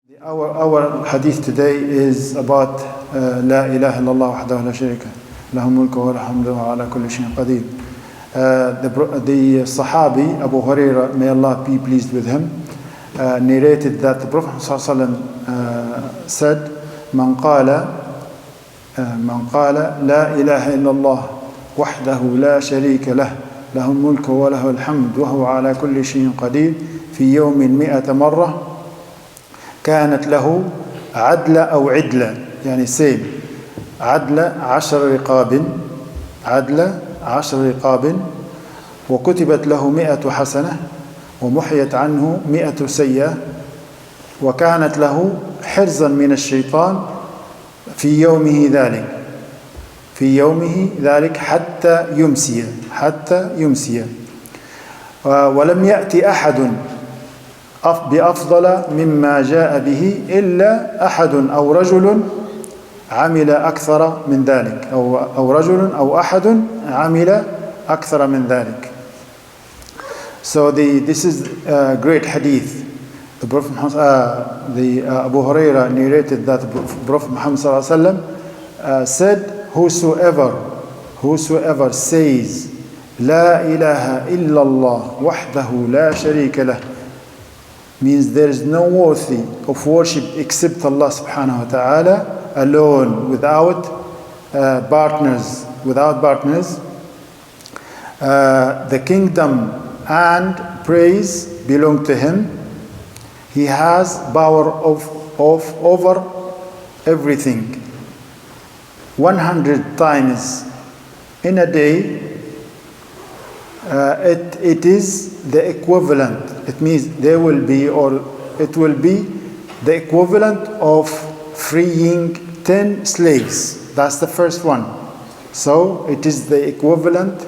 Our hadith today is about la ilaha illallah wahdahu la sharika, lahul-mulku wal-hamdu ala kulli sha'in Qadir. The Sahabi Abu Hurairah, may Allah be pleased with him, narrated that the Prophet ﷺ said, "Man qala la ilaha illallah wahdahu la sharika lah, lahul-mulku wa lahul-hamdu wa huwa ala kulli sha'in Qadir fi yawmin mi'ata marrah كانت له عدل أو عدلة." يعني same عدل 10 رقاب، عدل 10 رقاب، وكتبت له 100 حسنة، ومحيت عنه 100 سيئة، وكانت له حرزا من الشيطان في يومه ذلك حتى يمسي ولم يأتي أحد بأفضل مما جاء به إلا أحد أو رجل عمل أكثر من ذلك أو رجل أو أحد عمل أكثر من ذلك. So this is a great hadith. The Prophet Abu Hurairah narrated that the Prophet Muhammad said, whosoever says la ilaha illallah wahdahu la sharika lah, means there is no worthy of worship except Allah subhanahu wa ta'ala alone, without partners. The kingdom and praise belong to him. He has power over everything. 100 times in a day, it is the equivalent. It means it will be the equivalent of freeing 10 slaves. That's the first one. So it is the equivalent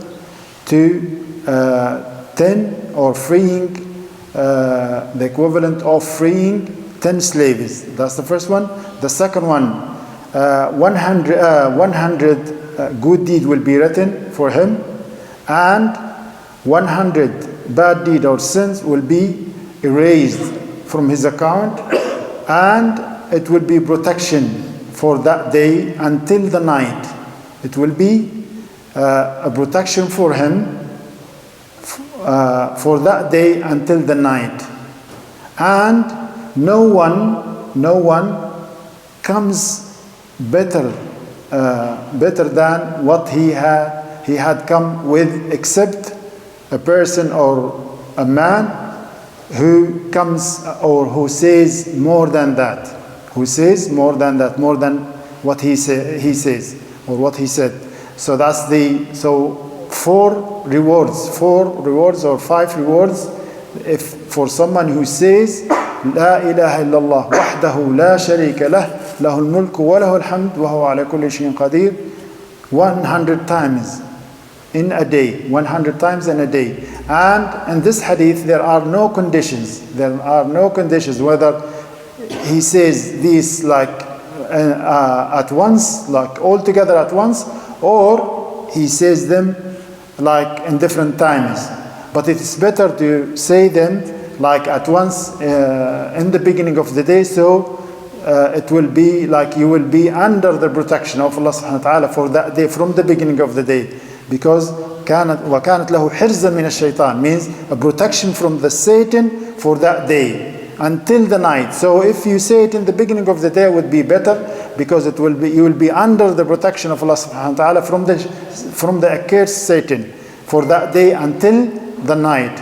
to 10 or freeing the equivalent of freeing 10 slaves. That's the first one. The second one, 100 good deed will be written for him, and 100 bad deed or sins will be erased from his account, and it will be protection for that day until the night. It will be a protection for him for that day until the night. And no one comes better than what he had come with, except a person or a man who comes or who says more than that, more than what he says or what he said. So that's four rewards or 5 rewards if for someone who says la ilaha illallah wahdahu la sharika lah, lahul-mulku wa lahul-hamdu wa huwa ala kulli sha'in Qadir 100 times in a day, 100 times in a day. And in this hadith there are no conditions. Whether he says this like at once, like all together at once, or he says them like in different times. But it is better to say them like at once in the beginning of the day, so it will be like you will be under the protection of Allah subhanahu wa ta'ala for that day from the beginning of the day. Because وَكَانَتْ لَهُ حِرْزًا مِنَ الشَّيْطَانِ means a protection from the Satan for that day until the night. So if you say it in the beginning of the day, it would be better, because you will be under the protection of Allah subhanahu wa ta'ala from the accursed Satan for that day until the night.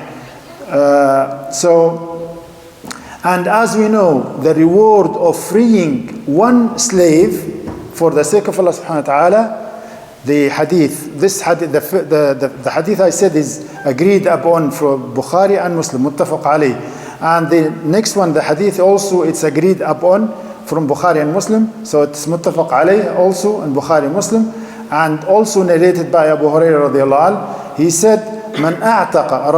And as we know, the reward of freeing one slave for the sake of Allah subhanahu wa ta'ala, the hadith I said is agreed upon from Bukhari and Muslim, muttafaq alayh. And the next one, the hadith also, it's agreed upon from Bukhari and Muslim, so it's muttafaq alayh also in Bukhari and Muslim, and also narrated by Abu Hurairah radiyallahu anhu. He said, man a'taqa,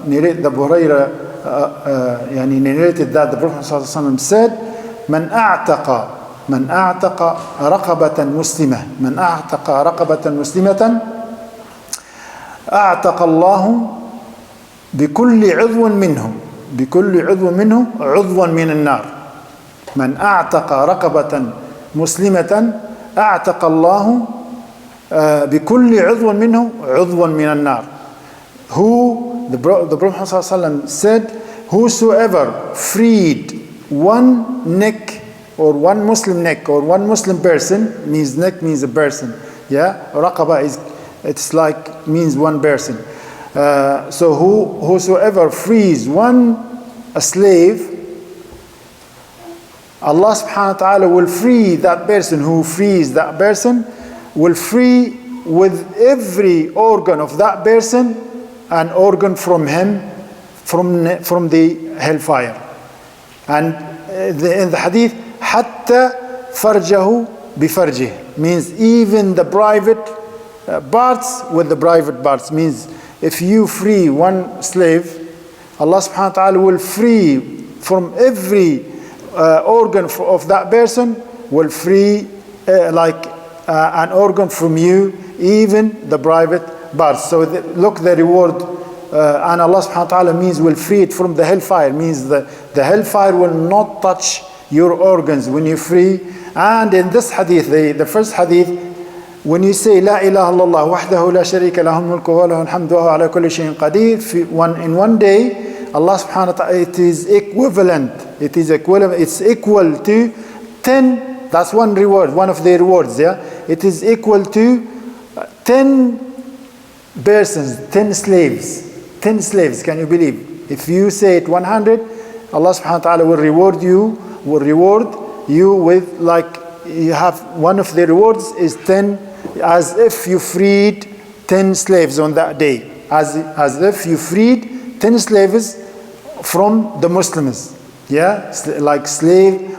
the Abu Hurairah narrated that the Prophet sallallahu alaihi wasallam said, man a'taqa raqabatan muslimatan أعتق الله بكل عضو منه بكل عضو منه عضوا من النار من أعتق رقبة مسلمة أعتق الله بكل عضو منه عضوا من النار. Who, the Prophet ﷺ said, whosoever freed one neck or one Muslim neck or one Muslim person, means neck means a person, yeah, raqaba is, it's like, means one person. So whosoever frees a slave, Allah subhanahu wa ta'ala will free that person. Who frees that person will free with every organ of that person an organ from him, from the hellfire. And in the hadith, hatta farjahu bifarjih, means even the private parts with the private parts. Means if you free one slave, Allah subhanahu wa ta'ala will free from every organ of that person, will free like an organ from you, even the private parts. So look the reward, and Allah subhanahu wa ta'ala means will free it from the hellfire, means the hellfire will not touch your organs when you free. And in this hadith, the first hadith, when you say la ilaha illallah wahdahu la sharika lahu, lahul-mulku, wahdahu, wa ala kulli sha'in Qadir, in one day, Allah subhanahu wa ta'ala, it is equivalent, it's equal to 10, that's one reward, one of the rewards, yeah? It is equal to 10 persons, 10 slaves. 10 slaves, can you believe? If you say it 100, Allah subhanahu wa ta'ala will reward you with, like, you have, one of the rewards is 10, as if you freed 10 slaves on that day. As if you freed 10 slaves from the Muslims. Yeah? Like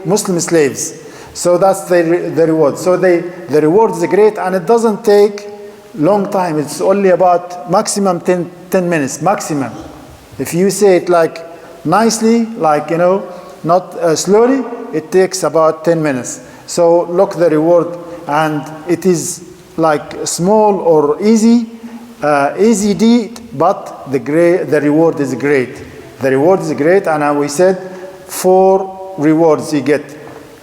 Muslim slaves. So that's the reward. So the reward is great, and it doesn't take long time. It's only about maximum 10 minutes, maximum. If you say it like nicely, like, you know, not slowly, it takes about 10 minutes. So look the reward, and it is like small or easy deed, but the reward is great. The reward is great, and we said 4 rewards you get,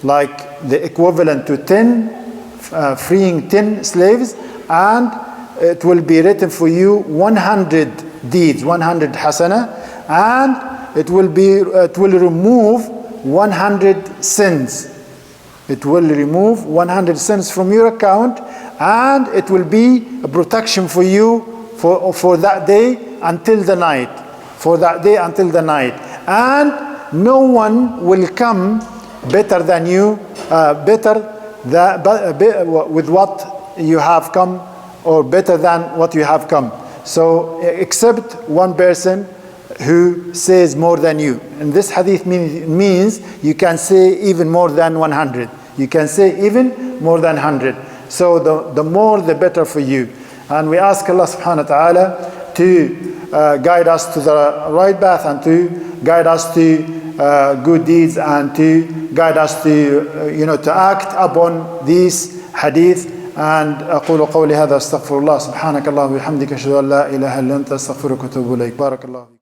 like the equivalent to 10, freeing 10 slaves, and it will be written for you 100 deeds, 100 hasana, and it will remove 100 sins. It will remove 100 sins from your account, and it will be a protection for you for that day until the night. For that day until the night. And no one will come better than you, with what you have come, or better than what you have come. So except one person who says more than you. And this hadith means you can say even more than 100. You can say even more than 100. So the more the better for you. And we ask Allah subhanahu wa ta'ala to guide us to the right path, and to guide us to good deeds, and to guide us to to act upon these hadith. And أقول قولي هذا أستغفر الله سبحانك اللهم وبحمدك أشهد أن لا إله إلا أنت أستغفرك وأتوب إليك. بارك الله.